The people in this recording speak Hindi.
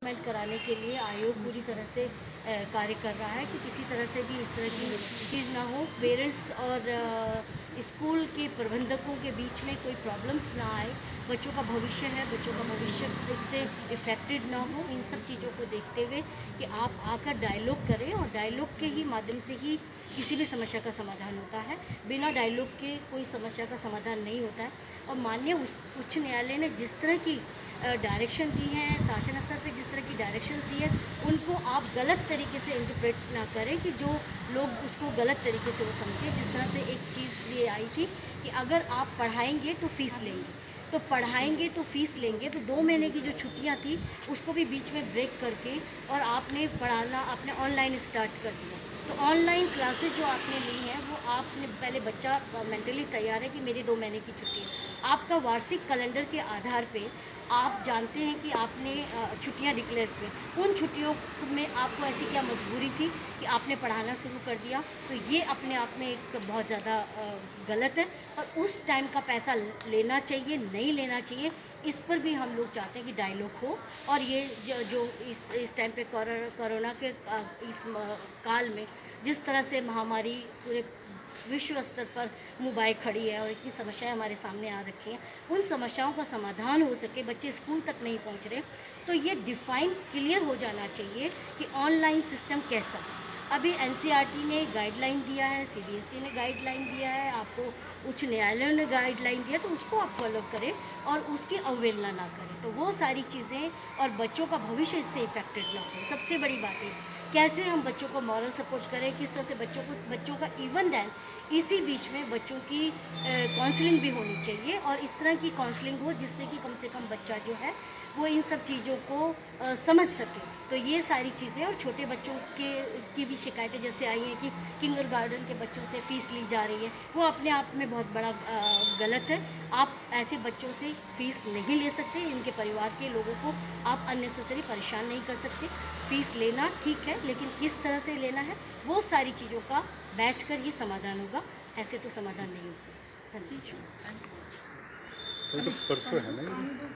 इम्प्लीमेंट कराने के लिए आयोग पूरी तरह से कार्य कर रहा है कि किसी तरह से भी इस तरह की चीज़ ना हो। पेरेंट्स और स्कूल के प्रबंधकों के बीच में कोई प्रॉब्लम्स ना आए। बच्चों का भविष्य है, बच्चों का भविष्य इससे इफ़ेक्टेड ना हो। इन सब चीज़ों को देखते हुए कि आप आकर डायलॉग करें और डायलॉग के ही माध्यम से ही किसी भी समस्या का समाधान होता है। बिना डायलॉग के कोई समस्या का समाधान नहीं होता है। और माननीय उच्च न्यायालय ने जिस तरह की डायरेक्शन दी है, शासन स्तर पे जिस तरह की डायरेक्शन दी है, उनको आप गलत तरीके से इंटरप्रेट ना करें कि जो लोग उसको गलत तरीके से वो समझें। जिस तरह से एक चीज़ ये आई थी कि अगर आप पढ़ाएंगे तो फीस लेंगे, तो पढ़ाएंगे तो फीस लेंगे, तो 2 महीने की जो छुट्टियां थी उसको भी बीच में ब्रेक करके और आपने पढ़ाना आपने ऑनलाइन स्टार्ट कर दिया। तो ऑनलाइन क्लासेज जो आपने ली हैं वो आपने पहले बच्चा मेंटली तैयार है कि मेरी 2 महीने की छुट्टी है। आपका वार्षिक कैलेंडर के आधार पे आप जानते हैं कि आपने छुट्टियां डिक्लेयर की। उन छुट्टियों में आपको ऐसी क्या मजबूरी थी कि आपने पढ़ाना शुरू कर दिया? तो ये अपने आप में एक बहुत ज़्यादा गलत है। और उस टाइम का पैसा लेना चाहिए, नहीं लेना चाहिए, इस पर भी हम लोग चाहते हैं कि डायलॉग हो। और ये जो इस टाइम पे कोरोना के इस काल में जिस तरह से महामारी पूरे विश्व स्तर पर मुंह खड़ी है और इतनी समस्याएं हमारे सामने आ रखी हैं, उन समस्याओं का समाधान हो सके। बच्चे स्कूल तक नहीं पहुंच रहे, तो ये डिफाइन क्लियर हो जाना चाहिए कि ऑनलाइन सिस्टम कैसा है। अभी एनसीईआरटी ने गाइडलाइन दिया है, सीबीएसई ने गाइडलाइन दिया है, आपको उच्च न्यायालय ने गाइडलाइन दिया, तो उसको आप फॉलो करें और उसकी अवहेलना ना करें। तो वो सारी चीज़ें और बच्चों का भविष्य इससे इफेक्टेड ना हो। सबसे बड़ी बात है कैसे हम बच्चों को मॉरल सपोर्ट करें, किस तरह से बच्चों का इवन दैन इसी बीच में बच्चों की काउंसलिंग भी होनी चाहिए और इस तरह की काउंसलिंग हो जिससे कि कम से कम बच्चा जो है वो इन सब चीज़ों को समझ सके। तो ये सारी चीज़ें और छोटे बच्चों के की भी शिकायतें जैसे आई हैं कि किंडरगार्टन के बच्चों से फ़ीस ली जा रही है, वो अपने आप में बहुत बड़ा गलत है। आप ऐसे बच्चों से फ़ीस नहीं ले सकते, इनके परिवार के लोगों को आप अननेसेसरी परेशान नहीं कर सकते। फ़ीस लेना ठीक है, लेकिन किस तरह से लेना है वो सारी चीज़ों का बैठकर ये समाधान होगा। ऐसे तो समाधान नहीं हो सकता। धन्यवाद। वो तो परसों है ना ये?